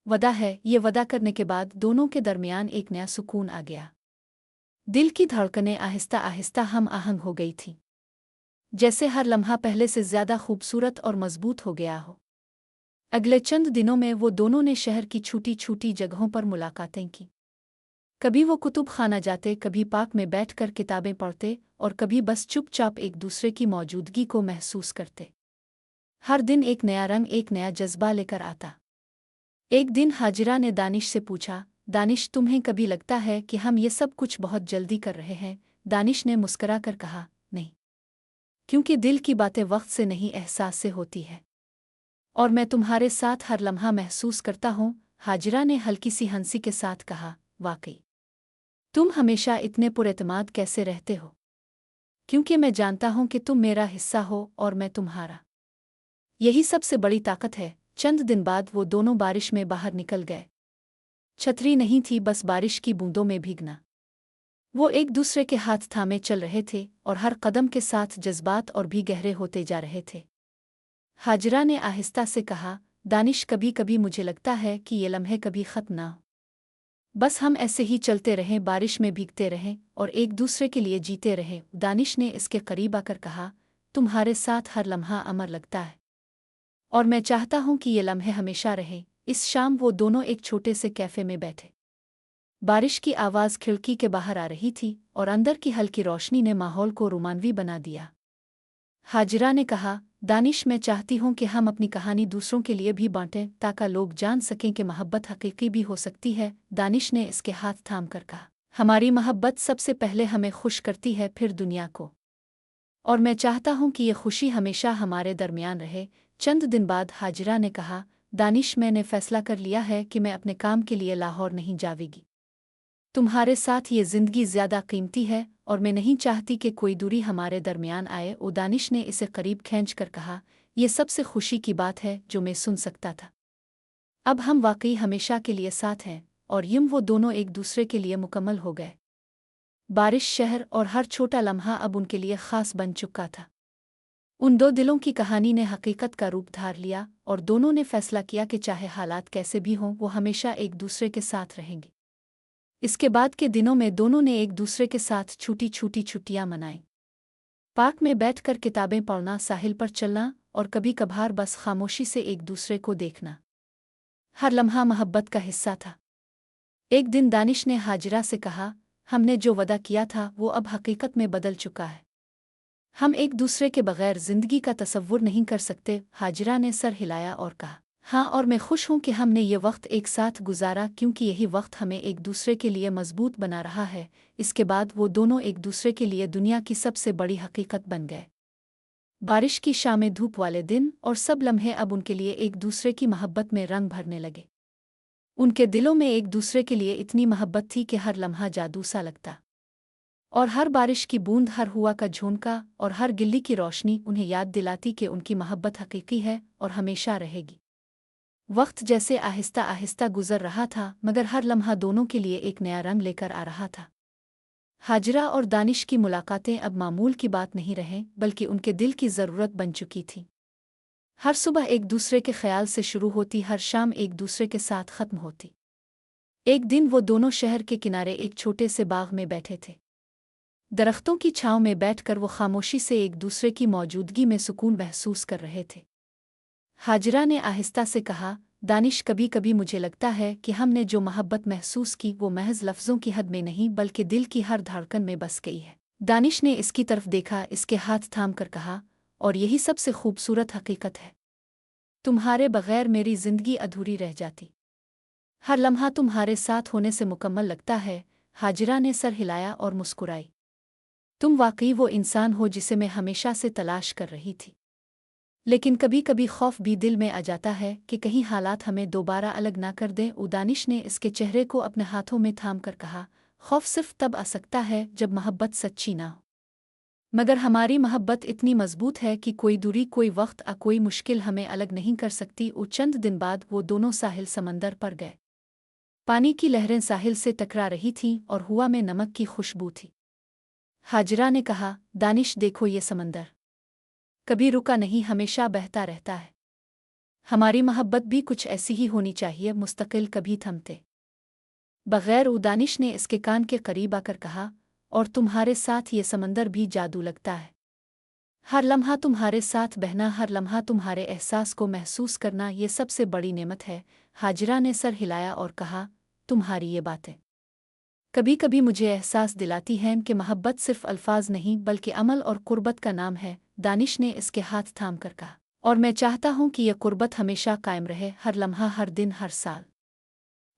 वादा है। ये वादा करने के बाद दोनों के दरमियान एक नया सुकून आ गया। दिल की धड़कनें आहिस्ता आहिस्ता हम आहंग हो गई थीं, जैसे हर लम्हा पहले से ज्यादा खूबसूरत और मजबूत हो गया हो। अगले चंद दिनों में वो दोनों ने शहर की छोटी छोटी जगहों पर मुलाकातें की। कभी वो कुतुब खाना जाते, कभी पार्क में बैठकर किताबें पढ़ते और कभी बस चुपचाप एक दूसरे की मौजूदगी को महसूस करते। हर दिन एक नया रंग, एक नया जज्बा लेकर आता। एक दिन हाजिरा ने दानिश से पूछा, दानिश, तुम्हें कभी लगता है कि हम ये सब कुछ बहुत जल्दी कर रहे हैं? दानिश ने मुस्करा कर कहा, नहीं, क्योंकि दिल की बातें वक्त से नहीं, एहसास से होती है, और मैं तुम्हारे साथ हर लम्हा महसूस करता हूँ। हाजिरा ने हल्की सी हंसी के साथ कहा, वाकई तुम हमेशा इतने पुरएतमाद कैसे रहते हो? क्योंकि मैं जानता हूं कि तुम मेरा हिस्सा हो और मैं तुम्हारा। यही सबसे बड़ी ताकत है। चंद दिन बाद वो दोनों बारिश में बाहर निकल गए। छतरी नहीं थी, बस बारिश की बूंदों में भीगना। वो एक दूसरे के हाथ थामे चल रहे थे और हर कदम के साथ जज्बात और भी गहरे होते जा रहे थे। हाजिरा ने आहिस्ता से कहा, दानिश, कभी कभी मुझे लगता है कि ये लम्हे कभी ख़त्म ना हो, बस हम ऐसे ही चलते रहें, बारिश में भीगते रहें और एक दूसरे के लिए जीते रहें। दानिश ने इसके करीब आकर कहा, तुम्हारे साथ हर लम्हा अमर लगता है और मैं चाहता हूं कि ये लम्हे हमेशा रहें। इस शाम वो दोनों एक छोटे से कैफे में बैठे। बारिश की आवाज़ खिड़की के बाहर आ रही थी और अंदर की हल्की रोशनी ने माहौल को रोमांवी बना दिया। हाजिरा ने कहा, दानिश, मैं चाहती हूँ कि हम अपनी कहानी दूसरों के लिए भी बांटें, ताकि लोग जान सकें कि मोहब्बत हकीकी भी हो सकती है। दानिश ने इसके हाथ थाम कर कहा, हमारी मोहब्बत सबसे पहले हमें खुश करती है, फिर दुनिया को, और मैं चाहता हूँ कि ये खुशी हमेशा हमारे दरमियान रहे। चंद दिन बाद हाजिरा ने कहा, दानिश, मैंने फैसला कर लिया है कि मैं अपने काम के लिए लाहौर नहीं जावेगी। तुम्हारे साथ ये जिंदगी ज्यादा कीमती है और मैं नहीं चाहती कि कोई दूरी हमारे दरमियान आए। दानिश ने इसे करीब खींच कर कहा, यह सबसे खुशी की बात है जो मैं सुन सकता था। अब हम वाकई हमेशा के लिए साथ हैं। और यूं वो दोनों एक दूसरे के लिए मुकम्मल हो गए। बारिश, शहर और हर छोटा लम्हा अब उनके लिए खास बन चुका था। उन दो दिलों की कहानी ने हकीकत का रूप धार लिया और दोनों ने फैसला किया कि चाहे हालात कैसे भी हों, वो हमेशा एक दूसरे के साथ रहेंगे। इसके बाद के दिनों में दोनों ने एक दूसरे के साथ छोटी छोटी छुट्टियां मनाई। पार्क में बैठकर किताबें पढ़ना, साहिल पर चलना और कभी कभार बस खामोशी से एक दूसरे को देखना। हर लम्हा मोहब्बत का हिस्सा था। एक दिन दानिश ने हाजिरा से कहा, हमने जो वादा किया था वो अब हकीकत में बदल चुका है। हम एक दूसरे के बगैर जिंदगी का तसव्वुर नहीं कर सकते। हाजिरा ने सर हिलाया और कहा, हाँ, और मैं खुश हूँ कि हमने ये वक्त एक साथ गुजारा, क्योंकि यही वक्त हमें एक दूसरे के लिए मजबूत बना रहा है। इसके बाद वो दोनों एक दूसरे के लिए दुनिया की सबसे बड़ी हकीकत बन गए। बारिश की शामें, धूप वाले दिन और सब लम्हे अब उनके लिए एक दूसरे की मोहब्बत में रंग भरने लगे। उनके दिलों में एक दूसरे के लिए इतनी मोहब्बत थी कि हर लम्हा जादू सा लगता, और हर बारिश की बूंद, हर हुआ का झोंका और हर गिल्ली की रोशनी उन्हें याद दिलाती कि उनकी मोहब्बत हकीकी है और हमेशा रहेगी। वक्त जैसे आहिस्ता आहिस्ता गुजर रहा था, मगर हर लम्हा दोनों के लिए एक नया रंग लेकर आ रहा था। हाजरा और दानिश की मुलाकातें अब मामूल की बात नहीं रहें, बल्कि उनके दिल की ज़रूरत बन चुकी थी। हर सुबह एक दूसरे के ख्याल से शुरू होती, हर शाम एक दूसरे के साथ ख़त्म होती। एक दिन वो दोनों शहर के किनारे एक छोटे से बाग में बैठे थे। दरख्तों की छांव में बैठकर वो खामोशी से एक दूसरे की मौजूदगी में सुकून महसूस कर रहे थे। हाजरा ने आहिस्ता से कहा, दानिश, कभी कभी मुझे लगता है कि हमने जो मोहब्बत महसूस की वो महज लफ्ज़ों की हद में नहीं, बल्कि दिल की हर धड़कन में बस गई है। दानिश ने इसकी तरफ देखा, इसके हाथ थाम कर कहा, और यही सबसे खूबसूरत हकीकत है। तुम्हारे बगैर मेरी जिंदगी अधूरी रह जाती। हर लम्हा तुम्हारे साथ होने से मुकम्मल लगता है। हाजिरा ने सर हिलाया और मुस्कुराई। तुम वाकई वो इंसान हो जिसे मैं हमेशा से तलाश कर रही थी। लेकिन कभी कभी खौफ भी दिल में आ जाता है कि कहीं हालात हमें दोबारा अलग ना कर दें। उदानिश ने इसके चेहरे को अपने हाथों में थाम कर कहा, खौफ सिर्फ तब आ सकता है जब मोहब्बत सच्ची ना हो। मगर हमारी मोहब्बत इतनी मजबूत है कि कोई दूरी, कोई वक्त या कोई मुश्किल हमें अलग नहीं कर सकती। और चंद दिन बाद वो दोनों साहिल समंदर पर गए। पानी की लहरें साहिल से टकरा रही थीं और हवा में नमक की खुशबू थी। हाजरा ने कहा, दानिश, देखो ये समंदर कभी रुका नहीं, हमेशा बहता रहता है। हमारी मोहब्बत भी कुछ ऐसी ही होनी चाहिए, मुस्तकिल, कभी थमते बगैर। उदानिश ने इसके कान के करीब आकर कहा, और तुम्हारे साथ ये समंदर भी जादू लगता है। हर लम्हा तुम्हारे साथ बहना, हर लम्हा तुम्हारे एहसास को महसूस करना, ये सबसे बड़ी नेमत है। हाजरा ने सर हिलाया और कहा, तुम्हारी ये बातें कभी कभी मुझे एहसास दिलाती हैं कि मोहब्बत सिर्फ अल्फाज नहीं, बल्कि अमल और कुर्बत का नाम है। दानिश ने इसके हाथ थाम कर कहा, और मैं चाहता हूँ कि यह कुर्बत हमेशा कायम रहे, हर लम्हा, हर दिन, हर साल।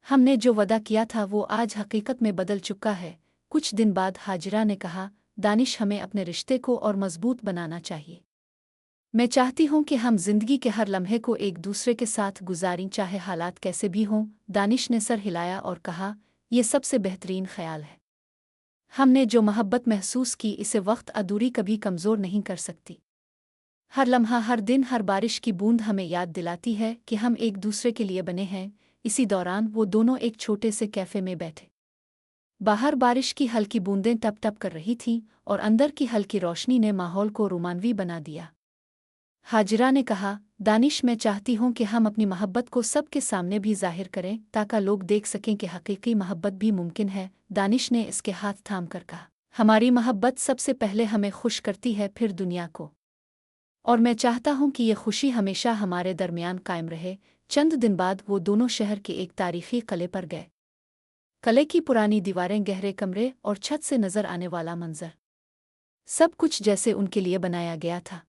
हमने जो वादा किया था वो आज हकीकत में बदल चुका है। कुछ दिन बाद हाजरा ने कहा, दानिश, हमें अपने रिश्ते को और मजबूत बनाना चाहिए। मैं चाहती हूँ कि हम जिंदगी के हर लम्हे को एक दूसरे के साथ गुजारें, चाहे हालात कैसे भी हों। दानिश ने सर हिलाया और कहा, यह सबसे बेहतरीन ख्याल है। हमने जो मोहब्बत महसूस की, इसे वक्त अधूरी कभी कमज़ोर नहीं कर सकती। हर लम्हा, हर दिन, हर बारिश की बूंद हमें याद दिलाती है कि हम एक दूसरे के लिए बने हैं। इसी दौरान वो दोनों एक छोटे से कैफे में बैठे। बाहर बारिश की हल्की बूंदें टप टप कर रही थीं और अंदर की हल्की रोशनी ने माहौल को रोमांवी बना दिया। हाजरा ने कहा, दानिश, मैं चाहती हूँ कि हम अपनी मोहब्बत को सबके सामने भी जाहिर करें, ताकि लोग देख सकें कि हकीकी मोहब्बत भी मुमकिन है। दानिश ने इसके हाथ थाम कर कहा, हमारी मोहब्बत सबसे पहले हमें खुश करती है, फिर दुनिया को। और मैं चाहता हूँ कि यह खुशी हमेशा हमारे दरमियान कायम रहे। चंद दिन बाद वो दोनों शहर के एक तारीखी किले पर गए। किले की पुरानी दीवारें, गहरे कमरे और छत से नजर आने वाला मंजर, सब कुछ जैसे उनके लिए बनाया गया था।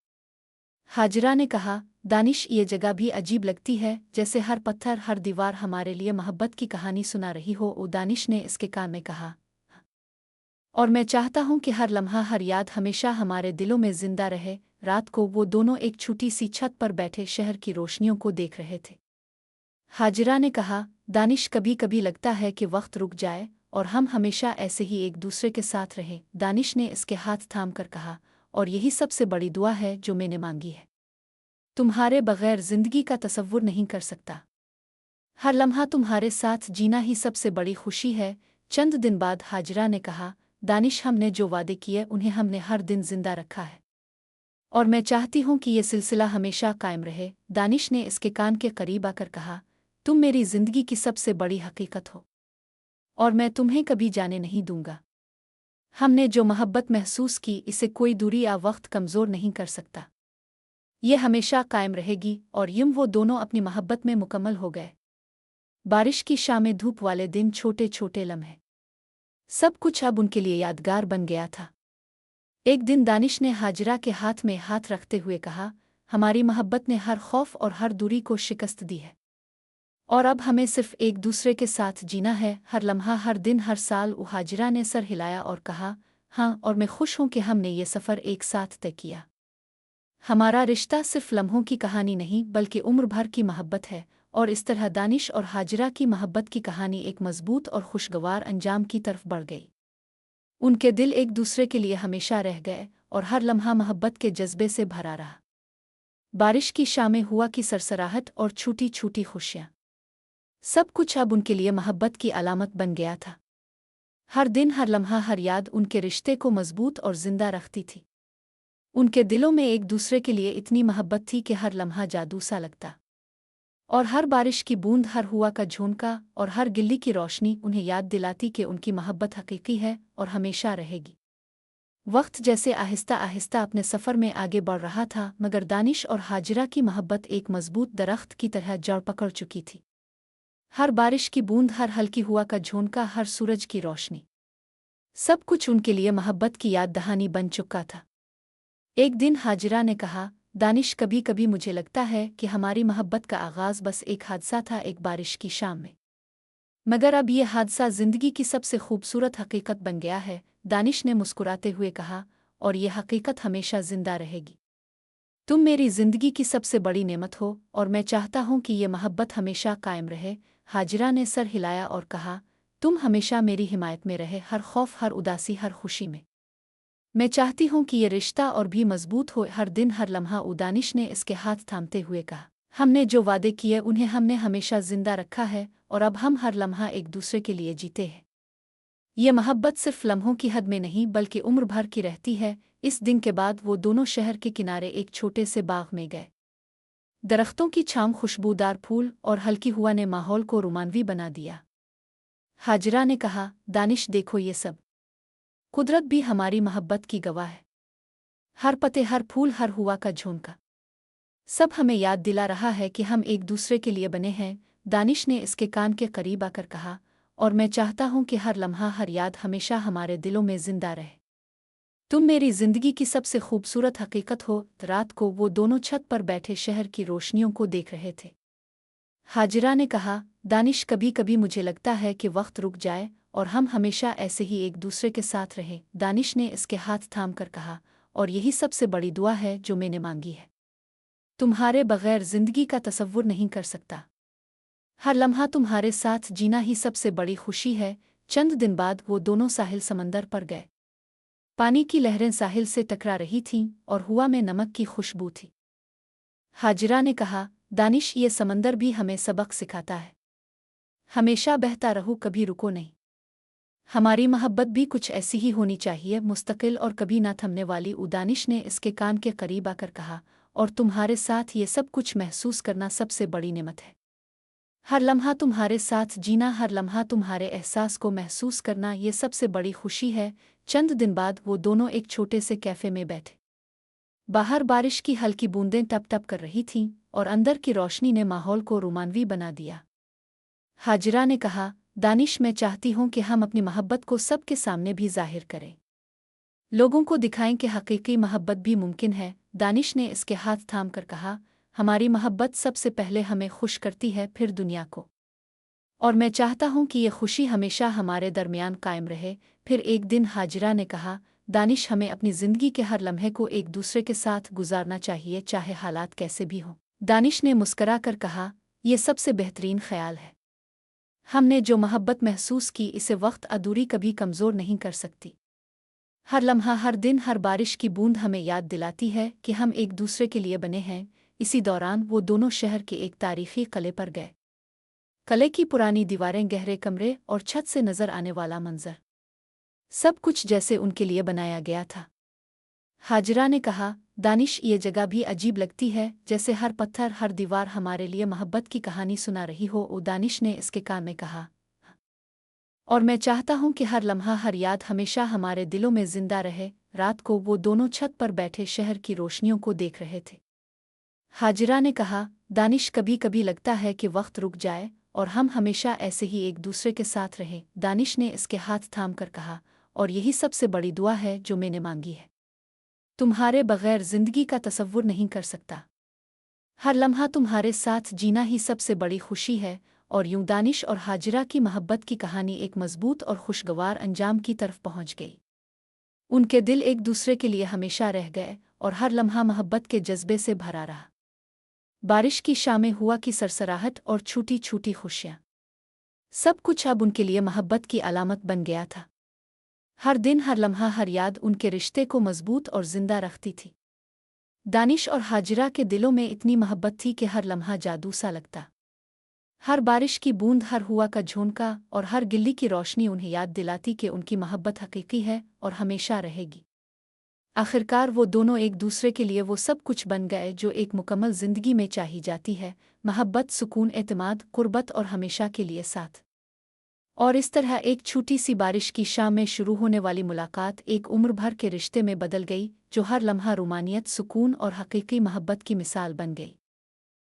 हाजरा ने कहा, दानिश, ये जगह भी अजीब लगती है, जैसे हर पत्थर, हर दीवार हमारे लिए मोहब्बत की कहानी सुना रही हो। दानिश ने इसके कान में कहा, और मैं चाहता हूँ कि हर लम्हा, हर याद हमेशा हमारे दिलों में जिंदा रहे। रात को वो दोनों एक छोटी सी छत पर बैठे शहर की रोशनियों को देख रहे थे। हाजरा ने कहा, दानिश, कभी कभी लगता है कि वक्त रुक जाए और हम हमेशा ऐसे ही एक दूसरे के साथ रहें। दानिश ने इसके हाथ थाम कर कहा, और यही सबसे बड़ी दुआ है जो मैंने मांगी है। तुम्हारे बगैर जिंदगी का तसव्वुर नहीं कर सकता। हर लम्हा तुम्हारे साथ जीना ही सबसे बड़ी खुशी है। चंद दिन बाद हाजरा ने कहा, दानिश, हमने जो वादे किए उन्हें हमने हर दिन जिंदा रखा है, और मैं चाहती हूँ कि यह सिलसिला हमेशा कायम रहे। दानिश ने इसके कान के करीब आकर कहा, तुम मेरी जिंदगी की सबसे बड़ी हकीकत हो, और मैं तुम्हें कभी जाने नहीं दूंगा। हमने जो मोहब्बत महसूस की, इसे कोई दूरी या वक्त कमज़ोर नहीं कर सकता। ये हमेशा कायम रहेगी। और यूं वो दोनों अपनी मोहब्बत में मुकम्मल हो गए। बारिश की शामें, धूप वाले दिन, छोटे छोटे लम्हे, सब कुछ अब उनके लिए यादगार बन गया था। एक दिन दानिश ने हाजरा के हाथ में हाथ रखते हुए कहा, हमारी मोहब्बत ने हर खौफ और हर दूरी को शिकस्त दी है और अब हमें सिर्फ एक दूसरे के साथ जीना है, हर लम्हा, हर दिन, हर साल। हाजिरा ने सर हिलाया और कहा, हाँ, और मैं खुश हूँ कि हमने ये सफ़र एक साथ तय किया। हमारा रिश्ता सिर्फ लम्हों की कहानी नहीं बल्कि उम्र भर की मोहब्बत है। और इस तरह दानिश और हाजिरा की मोहब्बत की कहानी एक मजबूत और खुशगवार अंजाम की तरफ बढ़ गई। उनके दिल एक दूसरे के लिए हमेशा रह गए और हर लम्हा मोहब्बत के जज्बे से भरा रहा। बारिश की शामें, हुआ की सरसराहट और छूटी छूटी खुशियाँ, सब कुछ अब उनके लिए मोहब्बत की अलामत बन गया था। हर दिन, हर लम्हा, हर याद उनके रिश्ते को मजबूत और जिंदा रखती थी। उनके दिलों में एक दूसरे के लिए इतनी मोहब्बत थी कि हर लम्हा जादू सा लगता, और हर बारिश की बूंद, हर हुआ का झोंका और हर गिल्ली की रोशनी उन्हें याद दिलाती कि उनकी मोहब्बत हकीकी है और हमेशा रहेगी। वक्त जैसे आहिस्ता आहिस्ता अपने सफ़र में आगे बढ़ रहा था, मगर दानिश और हाजिरा की मोहब्बत एक मजबूत दरख्त की तरह जड़ पकड़ चुकी थी। हर बारिश की बूंद, हर हल्की हुआ का झोंका, हर सूरज की रोशनी, सब कुछ उनके लिए मोहब्बत की याद दहानी बन चुका था। एक दिन हाजिरा ने कहा, दानिश, कभी कभी मुझे लगता है कि हमारी मोहब्बत का आगाज़ बस एक हादसा था, एक बारिश की शाम में, मगर अब यह हादसा ज़िंदगी की सबसे खूबसूरत हकीकत बन गया है। दानिश ने मुस्कुराते हुए कहा, और यह हकीकत हमेशा जिंदा रहेगी। तुम मेरी ज़िंदगी की सबसे बड़ी नेमत हो और मैं चाहता हूँ कि ये मोहब्बत हमेशा कायम रहे। हाजिरा ने सर हिलाया और कहा, तुम हमेशा मेरी हिमायत में रहे, हर खौफ, हर उदासी, हर खुशी में। मैं चाहती हूँ कि ये रिश्ता और भी मजबूत हो, हर दिन, हर लम्हा। दानिश ने इसके हाथ थामते हुए कहा, हमने जो वादे किए उन्हें हमने हमेशा जिंदा रखा है और अब हम हर लम्हा एक दूसरे के लिए जीते हैं। ये मोहब्बत सिर्फ लम्हों की हद में नहीं बल्कि उम्र भर की रहती है। इस दिन के बाद वो दोनों शहर के किनारे एक छोटे से बाग में गए। दरख्तों की छांव, खुशबूदार फूल और हल्की हवा ने माहौल को रोमांवी बना दिया। हाजिरा ने कहा, दानिश, देखो ये सब, कुदरत भी हमारी मोहब्बत की गवाह है। हर पत्ते, हर फूल, हर हुआ का झोंका, सब हमें याद दिला रहा है कि हम एक दूसरे के लिए बने हैं। दानिश ने इसके कान के करीब आकर कहा, और मैं चाहता हूँ कि हर लम्हा, हर याद हमेशा हमारे दिलों में जिंदा रहे। तुम मेरी जिंदगी की सबसे खूबसूरत हकीकत हो। रात को वो दोनों छत पर बैठे शहर की रोशनियों को देख रहे थे। हाजिरा ने कहा, दानिश, कभी कभी मुझे लगता है कि वक्त रुक जाए और हम हमेशा ऐसे ही एक दूसरे के साथ रहें। दानिश ने इसके हाथ थाम कर कहा, और यही सबसे बड़ी दुआ है जो मैंने मांगी है। तुम्हारे बगैर जिंदगी का तसव्वुर नहीं कर सकता। हर लम्हा तुम्हारे साथ जीना ही सबसे बड़ी खुशी है। चंद दिन बाद वो दोनों साहिल समंदर पर गए। पानी की लहरें साहिल से टकरा रही थीं और हवा में नमक की खुशबू थी। हाजिरा ने कहा, दानिश, ये समंदर भी हमें सबक सिखाता है। हमेशा बहता रहो, कभी रुको नहीं। हमारी मोहब्बत भी कुछ ऐसी ही होनी चाहिए, मुस्तकिल और कभी ना थमने वाली। दानिश ने इसके कान के करीब आकर कहा, और तुम्हारे साथ ये सब कुछ महसूस करना सबसे बड़ी नेमत है। हर लम्हा तुम्हारे साथ जीना, हर लम्हा तुम्हारे एहसास को महसूस करना, ये सबसे बड़ी खुशी है। चंद दिन बाद वो दोनों एक छोटे से कैफे में बैठे। बाहर बारिश की हल्की बूंदें टप टप कर रही थीं और अंदर की रोशनी ने माहौल को रोमांवी बना दिया। हाजिरा ने कहा, दानिश, मैं चाहती हूँ कि हम अपनी मोहब्बत को सबके सामने भी जाहिर करें, लोगों को दिखाएं कि हकीकी मोहब्बत भी मुमकिन है। दानिश ने इसके हाथ थाम कर कहा, हमारी मोहब्बत सबसे पहले हमें खुश करती है, फिर दुनिया को, और मैं चाहता हूँ कि ये खुशी हमेशा हमारे दरमियान कायम रहे। फिर एक दिन हाजिरा ने कहा, दानिश, हमें अपनी ज़िंदगी के हर लम्हे को एक दूसरे के साथ गुजारना चाहिए, चाहे हालात कैसे भी हों। दानिश ने मुस्करा कर कहा, यह सबसे बेहतरीन ख्याल है। हमने जो मोहब्बत महसूस की, इसे वक्त अधूरी कभी कमज़ोर नहीं कर सकती। हर लम्हा, हर दिन, हर बारिश की बूंद हमें याद दिलाती है कि हम एक दूसरे के लिए बने हैं। इसी दौरान वो दोनों शहर के एक तारीखी किले पर गए। किले की पुरानी दीवारें, गहरे कमरे और छत से नजर आने वाला मंजर, सब कुछ जैसे उनके लिए बनाया गया था। हाजिरा ने कहा, दानिश, ये जगह भी अजीब लगती है, जैसे हर पत्थर, हर दीवार हमारे लिए मोहब्बत की कहानी सुना रही हो। दानिश ने इसके कान में कहा, और मैं चाहता हूँ कि हर लम्हा, हर याद हमेशा हमारे दिलों में जिंदा रहे। रात को वो दोनों छत पर बैठे शहर की रोशनियों को देख रहे थे। हाजिरा ने कहा, दानिश, कभी कभी लगता है कि वक्त रुक जाए और हम हमेशा ऐसे ही एक दूसरे के साथ रहें। दानिश ने इसके हाथ थाम कर कहा, और यही सबसे बड़ी दुआ है जो मैंने मांगी है। तुम्हारे बगैर जिंदगी का तसव्वुर नहीं कर सकता। हर लम्हा तुम्हारे साथ जीना ही सबसे बड़ी खुशी है। और यूं दानिश और हाजिरा की मोहब्बत की कहानी एक मजबूत और खुशगवार अंजाम की तरफ पहुंच गई। उनके दिल एक दूसरे के लिए हमेशा रह गए और हर लम्हा मोहब्बत के जज्बे से भरा रहा। बारिश की शामें, हुआ की सरसराहट और छूटी छूटी खुशियाँ, सब कुछ अब उनके लिए मोहब्बत की अलामत बन गया था। हर दिन, हर लम्हा, हर याद उनके रिश्ते को मजबूत और जिंदा रखती थी। दानिश और हाजिरा के दिलों में इतनी मोहब्बत थी कि हर लम्हा जादू सा लगता। हर बारिश की बूंद, हर हुआ का झोंका और हर गिल्ली की रोशनी उन्हें याद दिलाती कि उनकी मोहब्बत हकीकी है और हमेशा रहेगी। आखिरकार वो दोनों एक दूसरे के लिए वो सब कुछ बन गए जो एक मुकम्मल जिंदगी में चाही जाती है: मोहब्बत, सुकून, एतमाद, कुर्बत और हमेशा के लिए साथ। और इस तरह एक छोटी सी बारिश की शाम में शुरू होने वाली मुलाकात एक उम्र भर के रिश्ते में बदल गई, जो हर लम्हा रूमानियत, सुकून और हकीकी मोहब्बत की मिसाल बन गई।